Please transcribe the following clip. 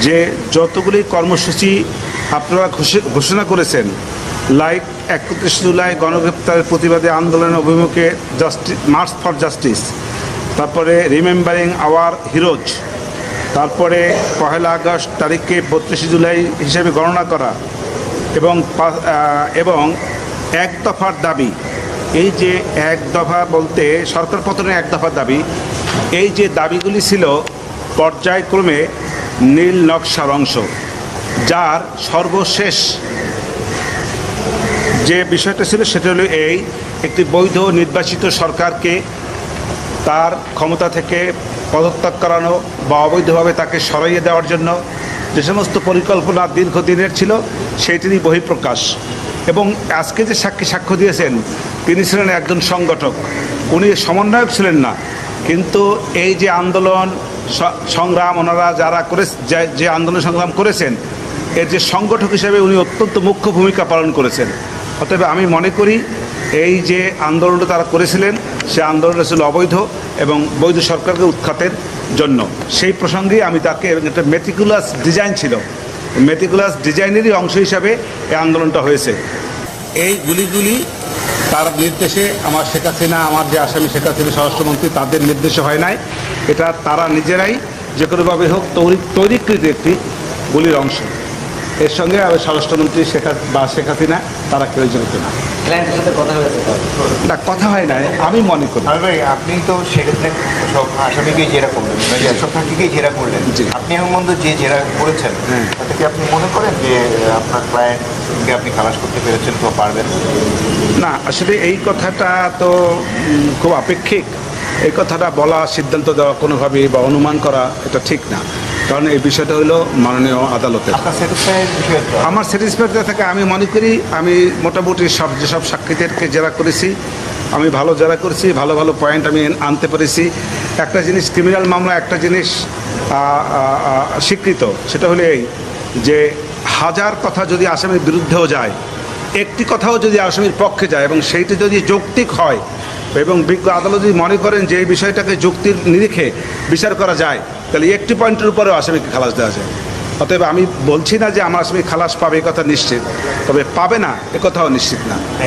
যে যতগুলি কর্মসূচি আপনারা ঘোষণা করেছেন, লাইক 31 জুলাই গণগ্রেপ্তারের প্রতিবাদে আন্দোলনের অভিমুখে মার্চ ফর জাস্টিস, তারপরে রিমেম্বারিং আওয়ার হিরোজ, তারপরে 1 আগস্ট তারিখকে 32 জুলাই হিসেবে গণনা করা, এবং এক দফার দাবি, এই যে এক দফা বলতে সরকার পতনের এক দফার দাবি, এই যে দাবিগুলি ছিল পর্যায়ক্রমে নীল নকশার অংশ, যার সর্বশেষ যে বিষয়টা ছিল সেটা হলো এই: একটি বৈধ নির্বাচিত সরকারকে তার ক্ষমতা থেকে পদত্যাগ করানো বা অবৈধভাবে তাকে সরাইয়ে দেওয়ার জন্য যে সমস্ত পরিকল্পনা দীর্ঘদিনের ছিল সেইটিরই বহিঃপ্রকাশ। এবং আজকে যে সাক্ষ্য দিয়েছেন তিনি ছিলেন একজন সংগঠক, উনি সমন্বয়ক ছিলেন না, কিন্তু এই যে আন্দোলন সংগ্রাম ওনারা যারা যে আন্দোলন সংগ্রাম করেছেন এর যে সংগঠক হিসেবে উনি অত্যন্ত মুখ্য ভূমিকা পালন করেছেন। অতএব আমি মনে করি এই যে আন্দোলনটা তারা করেছিলেন সে আন্দোলনটা ছিল অবৈধ এবং বৈধ সরকারকে উৎখাতের জন্য। সেই প্রসঙ্গেই আমি তাকে, একটা মেটিকুলাস ডিজাইন ছিল, মেটিকুলাস ডিজাইনেরই অংশ হিসাবে এই আন্দোলনটা হয়েছে। এই গুলিগুলি তার নির্দেশে আমার শেখ হাসিনা, আমার যে আসামি শেখ হাসিনা স্বরাষ্ট্রমন্ত্রী, তাদের নির্দেশে হয় নাই, এটা তারা নিজেরাই যে কোনোভাবে হোক তৈরিকৃত একটি গুলির অংশ। এর সঙ্গে স্বরাষ্ট্রমন্ত্রী শেখ হাসিনা তারা কেউ জড়িত না। না, কথা হয় না আমি মনে করি। ভাই, আপনি তো সেক্ষেত্রে সব আসামিকেই জেরা করলেন, সব থাকতেই জেরা করলেন, আপনি এখন পর্যন্ত যে জেরা করেছেন তাতে কি আপনি মনে করেন যে আপনার ক্লায়েন্টকে আপনি খালাস করতে পেরেছেন তো পারবেন? না, আসলে এই কথাটা তো খুব আপেক্ষিক। এই কথাটা বলা, সিদ্ধান্ত দেওয়া কোনোভাবেই বা অনুমান করা এটা ঠিক না, কারণ এই বিষয়টা হলো মাননীয় আদালতের। আমার স্যাটিসফাইড থাকে আমি মনে করি আমি মোটামুটি যেসব সাক্ষীদেরকে জেরা করেছি আমি ভালো জেরা করেছি, ভালো ভালো পয়েন্ট আমি আনতে পেরেছি। একটা জিনিস ক্রিমিনাল মামলা, একটা জিনিস স্বীকৃত, সেটা হলো এই যে হাজার কথা যদি আসামির বিরুদ্ধেও যায়, একটি কথাও যদি আসামির পক্ষে যায় এবং সেইটি যদি যৌক্তিক হয় এবং বিজ্ঞ আদালত যদি মনে করেন যে এই বিষয়টাকে যুক্তির নিরিখে বিচার করা যায়, তাহলে একটি পয়েন্টের উপরেও আসামিকে খালাস দেওয়া যায়। অতএব আমি বলছি না যে আমার আসামি খালাস পাবে, এ কথা নিশ্চিত, তবে পাবে না এ কথাও নিশ্চিত না।